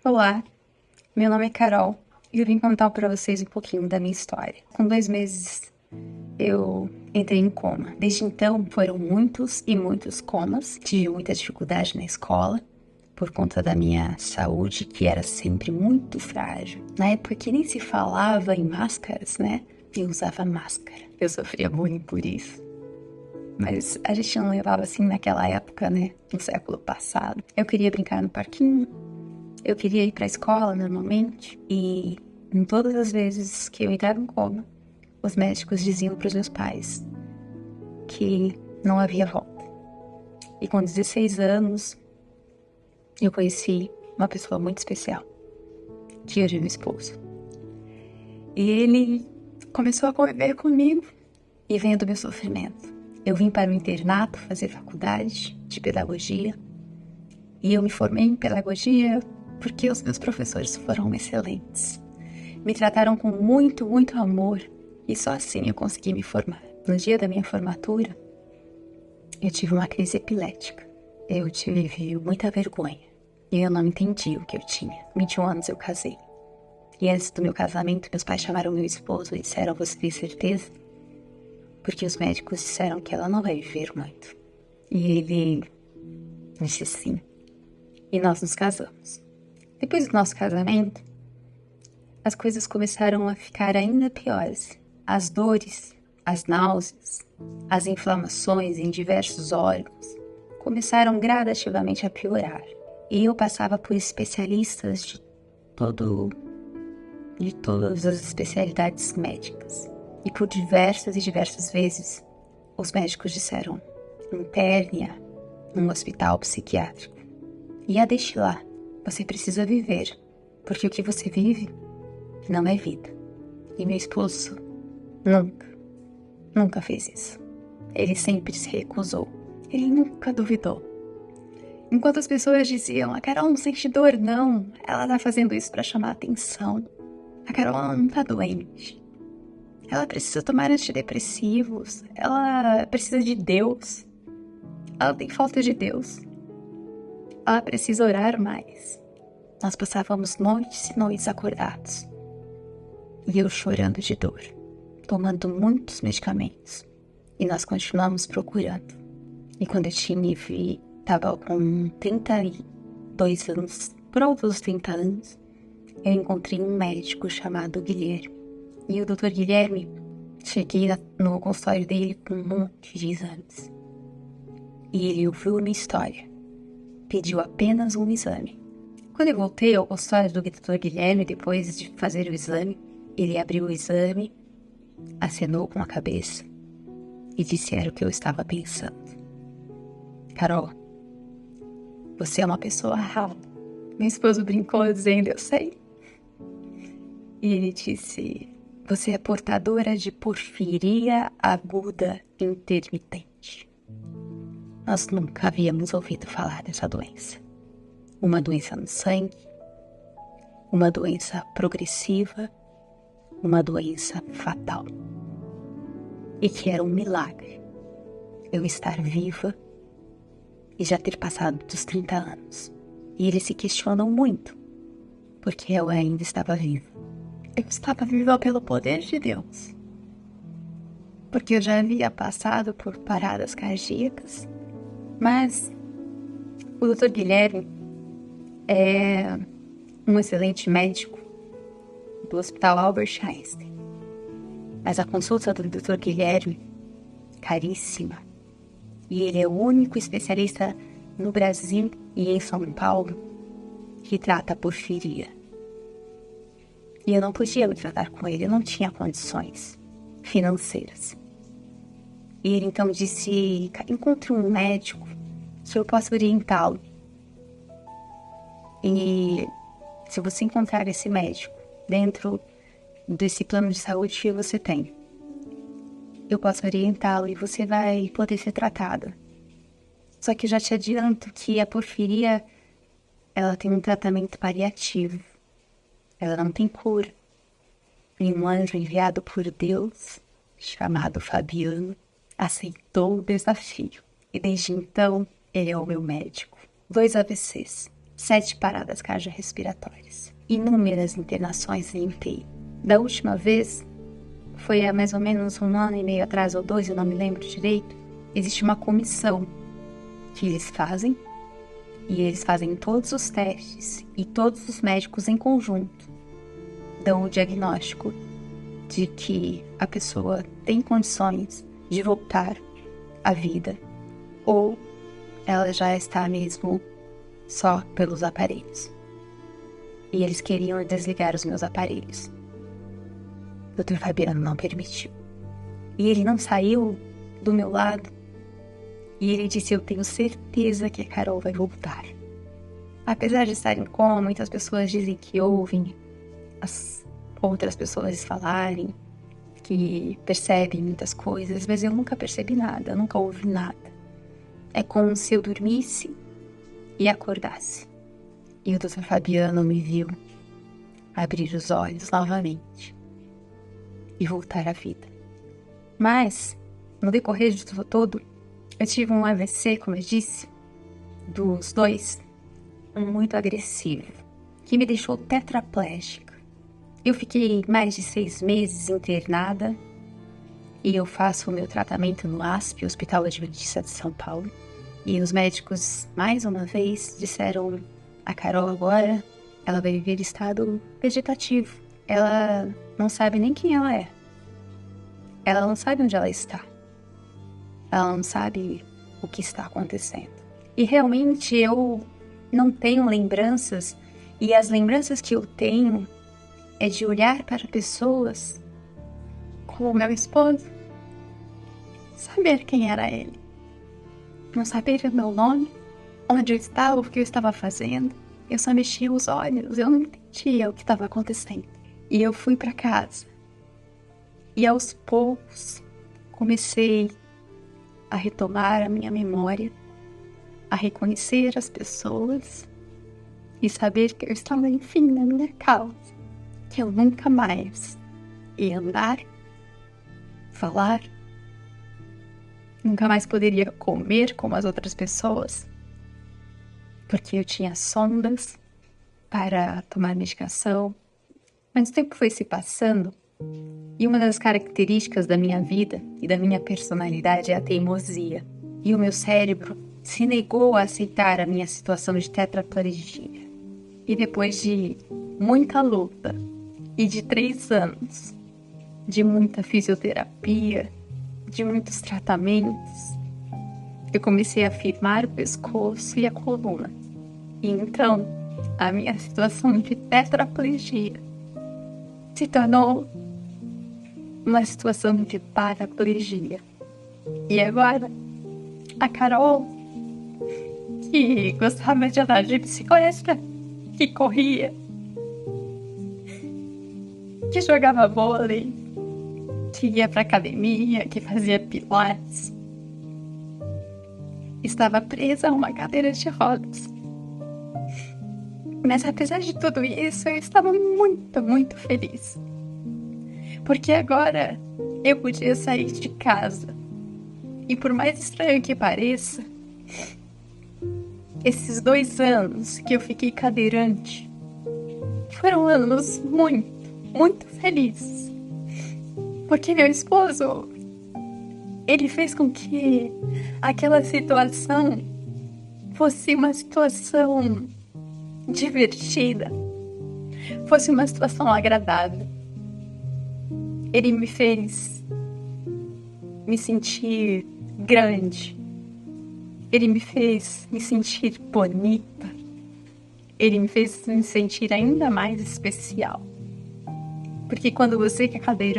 Olá, meu nome é Carol e eu vim contar para vocês um pouquinho da minha história. Com 2 meses eu entrei em coma. Desde então foram muitos e muitos comas. Tive muita dificuldade na escola por conta da minha saúde, que era sempre muito frágil. Na época que nem se falava em máscaras, né? Eu usava máscara. Eu sofria bullying por isso. Mas a gente não levava assim naquela época, né? No século passado. Eu queria brincar no parquinho. Eu queria ir para a escola normalmente e em todas as vezes que eu entrava em coma, os médicos diziam para os meus pais que não havia volta. E com 16 anos, eu conheci uma pessoa muito especial, que hoje é meu esposo. E ele começou a conviver comigo e vendo meu sofrimento. Eu vim para o internato fazer faculdade de pedagogia e eu me formei em pedagogia porque os meus professores foram excelentes. Me trataram com muito, muito amor e só assim eu consegui me formar. No dia da minha formatura, eu tive uma crise epilética. Eu tive muita vergonha e eu não entendi o que eu tinha. 21 anos eu casei. E antes do meu casamento, meus pais chamaram meu esposo e disseram: "Você tem certeza?" Porque os médicos disseram que ela não vai viver muito. E ele disse sim. E nós nos casamos. Depois do nosso casamento, as coisas começaram a ficar ainda piores. As dores, as náuseas, as inflamações em diversos órgãos começaram gradativamente a piorar. E eu passava por especialistas de todas as especialidades médicas. E por diversas e diversas vezes, os médicos disseram: interne-a num hospital psiquiátrico. E a deixe lá. Você precisa viver, porque o que você vive não é vida. E meu esposo nunca fez isso. Ele sempre se recusou. Ele nunca duvidou. Enquanto as pessoas diziam: "A Carol não sente dor, não. Ela tá fazendo isso para chamar atenção. A Carol não tá doente. Ela precisa tomar antidepressivos. Ela precisa de Deus. Ela tem falta de Deus. Ela precisa orar mais." Nós passávamos noites e noites acordados. E eu chorando de dor, tomando muitos medicamentos. E nós continuamos procurando. E quando eu me vi, estava com 32 anos, por volta dos 30 anos, eu encontrei um médico chamado Guilherme. E o Dr. Guilherme, cheguei no consultório dele com um monte de exames. E ele ouviu a minha história. Pediu apenas um exame. Quando eu voltei ao consultório do Dr. Guilherme, depois de fazer o exame, ele abriu o exame, acenou com a cabeça e disse: "Era o que eu estava pensando. Carol, você é uma pessoa rara." Meu esposo brincou dizendo: "Eu sei." E ele disse: "Você é portadora de porfiria aguda intermitente." Nós nunca havíamos ouvido falar dessa doença. Uma doença no sangue, uma doença progressiva, uma doença fatal. E que era um milagre eu estar viva e já ter passado dos 30 anos. E eles se questionam muito, porque eu ainda estava viva. Eu estava viva pelo poder de Deus, porque eu já havia passado por paradas cardíacas, mas o Dr. Guilherme é um excelente médico do Hospital Albert Einstein. Mas a consulta do Dr. Guilherme é caríssima. E ele é o único especialista no Brasil e em São Paulo que trata a porfiria. E eu não podia me tratar com ele, eu não tinha condições financeiras. E ele então disse: "Encontre um médico que eu possa orientá-lo. E se você encontrar esse médico dentro desse plano de saúde que você tem, eu posso orientá-lo e você vai poder ser tratada. Só que eu já te adianto que a porfiria, ela tem um tratamento paliativo. Ela não tem cura." E um anjo enviado por Deus, chamado Fabiano, aceitou o desafio. E desde então, ele é o meu médico. 2 AVCs. 7 paradas cardiorrespiratórias, inúmeras internações em UTI. Da última vez, foi há mais ou menos 1 ano e meio atrás, ou 2, eu não me lembro direito, existe uma comissão que eles fazem, e eles fazem todos os testes, e todos os médicos em conjunto dão o diagnóstico de que a pessoa tem condições de voltar à vida, ou ela já está mesmo só pelos aparelhos. E eles queriam desligar os meus aparelhos. O Dr. Fabiano não permitiu. E ele não saiu do meu lado. E ele disse: eu tenho certeza que a Carol vai voltar. Apesar de estar em coma, muitas pessoas dizem que ouvem as outras pessoas falarem, que percebem muitas coisas, mas eu nunca percebi nada, eu nunca ouvi nada. É como se eu dormisse e acordasse. E o Dr. Fabiano me viu abrir os olhos novamente e voltar à vida. Mas, no decorrer de tudo todo, eu tive um AVC, como eu disse, dos 2, muito agressivo, que me deixou tetraplégica. Eu fiquei mais de 6 meses internada e eu faço o meu tratamento no ASP, Hospital Adventista de São Paulo. E os médicos, mais uma vez, disseram: a Carol agora, ela vai viver em estado vegetativo. Ela não sabe nem quem ela é. Ela não sabe onde ela está. Ela não sabe o que está acontecendo. E realmente eu não tenho lembranças, e as lembranças que eu tenho é de olhar para pessoas como meu esposo, saber quem era ele, não saber o meu nome, onde eu estava, o que eu estava fazendo. Eu só mexia os olhos, eu não entendia o que estava acontecendo. E eu fui para casa. E aos poucos comecei a retomar a minha memória, a reconhecer as pessoas e saber que eu estava, enfim, na minha causa, que eu nunca mais ia andar, falar, nunca mais poderia comer como as outras pessoas, porque eu tinha sondas para tomar medicação. Mas o tempo foi se passando e uma das características da minha vida e da minha personalidade é a teimosia. E o meu cérebro se negou a aceitar a minha situação de tetraplegia. E depois de muita luta e de 3 anos, de muita fisioterapia, de muitos tratamentos, eu comecei a firmar o pescoço e a coluna. E então, a minha situação de tetraplegia se tornou uma situação de paraplegia. E agora, a Carol, que gostava de andar de bicicleta, que corria, que jogava vôlei, que ia pra academia, que fazia pilates, estava presa a uma cadeira de rodas. Mas apesar de tudo isso, eu estava muito, muito feliz. Porque agora eu podia sair de casa. E por mais estranho que pareça, esses 2 anos que eu fiquei cadeirante foram anos muito, muito felizes. Porque meu esposo, ele fez com que aquela situação fosse uma situação divertida, fosse uma situação agradável. Ele me fez me sentir grande. Ele me fez me sentir bonita. Ele me fez me sentir ainda mais especial. Porque quando você que é cadeirante,